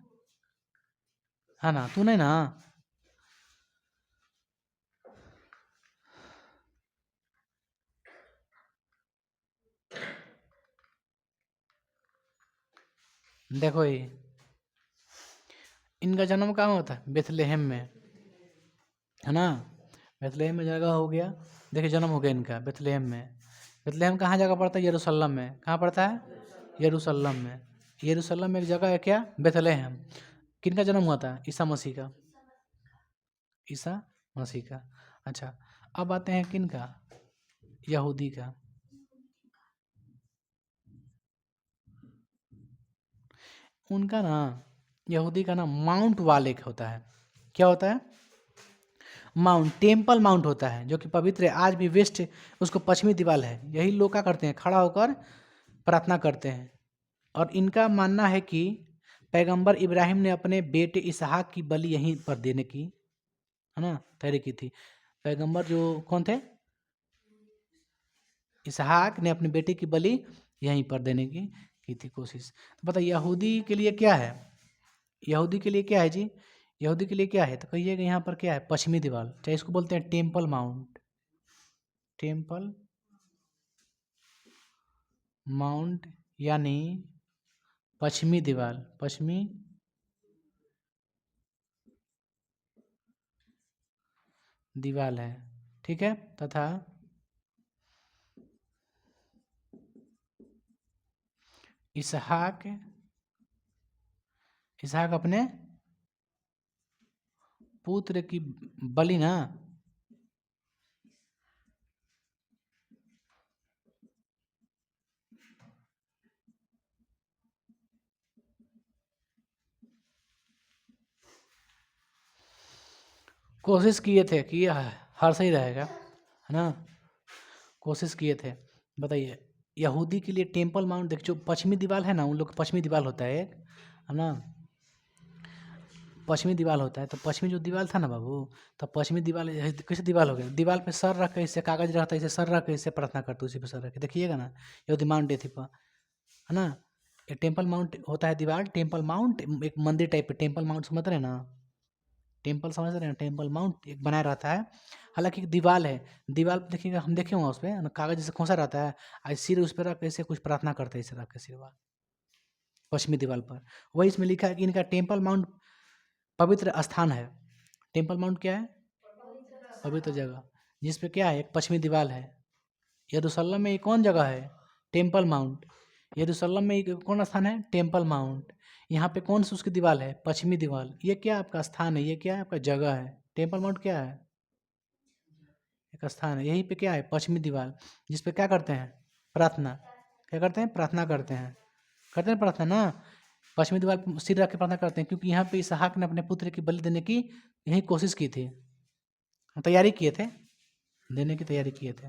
है ना, तू नहीं ना। देखो ये इनका जन्म कहाँ हुआ था? बेथलेहम में, है ना। बेथलेहम में जगह हो गया, देखिए जन्म हो गया इनका बेथलेहम में। बेथलेहम कहाँ जगह पड़ता है? यरूशलेम में। कहाँ पड़ता है? यरूशलेम में। यरूशलेम में एक जगह है क्या? बेथलेहम। किनका जन्म हुआ था? ईसा मसीह का। ईसा मसीह का। अच्छा, अब आते हैं किनका? यहूदी का। उनका ना, यहूदी का ना माउंट वालेक होता है। क्या होता है? माउंट, टेम्पल माउंट होता है, जो कि पवित्र है। आज भी वेस्ट, उसको पश्चिमी दीवार है, यही लोग क्या करते हैं? खड़ा होकर प्रार्थना करते हैं। और इनका मानना है कि पैगंबर इब्राहिम ने अपने बेटे इसहाक की बलि यहीं पर देने की, है ना, तैयारी की थी। पैगंबर जो कौन थे? इसहाक ने अपने बेटे की बलि यहीं पर देने की थी कोशिश। तो पता यहूदी के लिए क्या है? यहूदी के लिए क्या है जी? यहूदी के लिए क्या है? तो कहिएगा यहाँ पर क्या है? पश्चिमी दीवार, चाहे इसको बोलते हैं टेम्पल माउंट। टेम्पल माउंट यानी पश्चिमी दीवार, पश्चिमी दीवार है, ठीक है। तथा इसहाक, इसहाक अपने पुत्र की बलि ना, कोशिश किए थे कि हर सही रहेगा, है ना, कोशिश किए थे। बताइए, यहूदी के लिए टेम्पल माउंट, देख जो पश्चिमी दीवार है ना, उन लोग का पश्चिमी दीवार होता है एक, है ना, पश्चिमी दीवार होता है। तो पश्चिमी जो दीवार था ना बाबू, तो पश्चिमी दीवार कैसे दीवार हो गया, दीवार पे सर रख के, इससे कागज रहता है, इसे सर रख के, इससे प्रार्थना करते, उसी पे सर रख के, देखिएगा ना, यहूदी माउंट डे थी पर, है ना। ये टेम्पल माउंट होता है दीवार, टेम्पल माउंट एक मंदिर टाइप पे, टेम्पल माउंट समझ रहे हैं ना, टेम्पल समझ रहे हैं, टेम्पल माउंट एक बनाया रहता है। हालांकि एक दीवार है, दीवार पे देखिएगा, हम देखे हुआ उस पर कागज जैसे खोसा रहता है, आज सिर उस पर रख के ऐसे कुछ प्रार्थना करते हैं, इसे रख के सिरवा पश्चिमी दीवार पर। वही इसमें लिखा है कि इनका टेम्पल माउंट पवित्र स्थान है। टेम्पल माउंट क्या है, पवित्र जगह, जिस पे क्या है, एक पश्चिमी दीवार है। यरूशलेम में ये कौन जगह है, टेम्पल माउंट। यरूशलेम में एक कौन स्थान है, टेम्पल माउंट। यहाँ पे कौन सी उसकी दीवार है, पश्चिमी दीवार। ये क्या आपका स्थान है, ये क्या है आपका जगह है। टेम्पल माउंट क्या है, एक स्थान है। यहीं पे क्या है, पश्चिमी दीवार, जिस पे क्या करते हैं, प्रार्थना। क्या करते हैं, प्रार्थना करते हैं प्रार्थना ना। पश्चिमी दीवार पे सिर रख के प्रार्थना करते हैं, क्योंकि यहाँ पे इसहाक ने अपने पुत्र की बलि देने की यही कोशिश की थी, तैयारी किए थे, देने की तैयारी किए थे।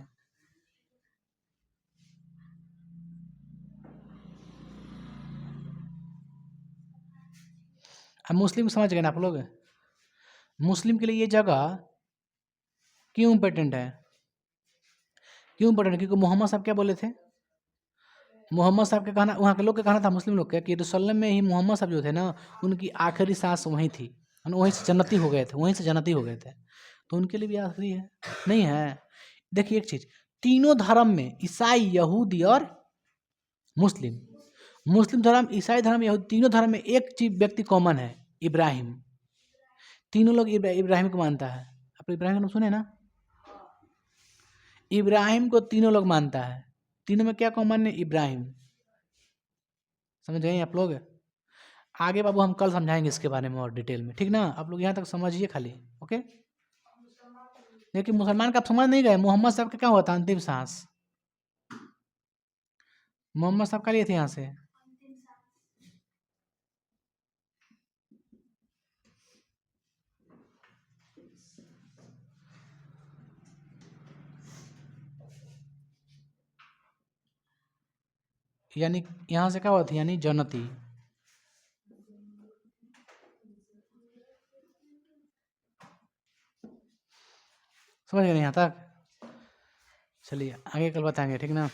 अब मुस्लिम समझ गए ना आप लोग, मुस्लिम के लिए ये जगह क्यों इम्पोर्टेंट है, क्यों इम्पोर्टेंट है, क्योंकि मोहम्मद साहब क्या बोले थे, मोहम्मद साहब का कहना, वहाँ के लोग का कहना था, मुस्लिम लोग का, कि यरूशलेम में ही मोहम्मद साहब जो थे ना, उनकी आखिरी सांस वहीं थी, वहीं से जन्नती हो गए थे, वहीं से जन्नती हो गए थे। तो उनके लिए भी आखिरी है, नहीं है। देखिए एक चीज, तीनों धर्म में, ईसाई, यहूदी और मुस्लिम, मुस्लिम धर्म, ईसाई धर्म, यहूदी, तीनों धर्म में एक चीज व्यक्ति कॉमन है, इब्राहिम। तीनों लोग इब्राहिम को मानता है। आप इब्राहिम का नाम सुने ना, इब्राहिम को तीनों लोग मानता है। तीनों में क्या कॉमन है, इब्राहिम। समझ गए आप लोग। आगे बाबू हम कल समझाएंगे इसके बारे में और डिटेल में, ठीक ना। आप लोग यहाँ तक समझिए खाली, ओके। लेकिन मुसलमान का आप समझ नहीं गए, मोहम्मद साहब का क्या हुआ था, अंतिम सांस। मोहम्मद साहब का लिए थे यहाँ से, यानी यहाँ से क्या हुआ था, यानी जन्नती। समझ गए यहाँ तक, चलिए आगे कल बताएंगे, ठीक ना।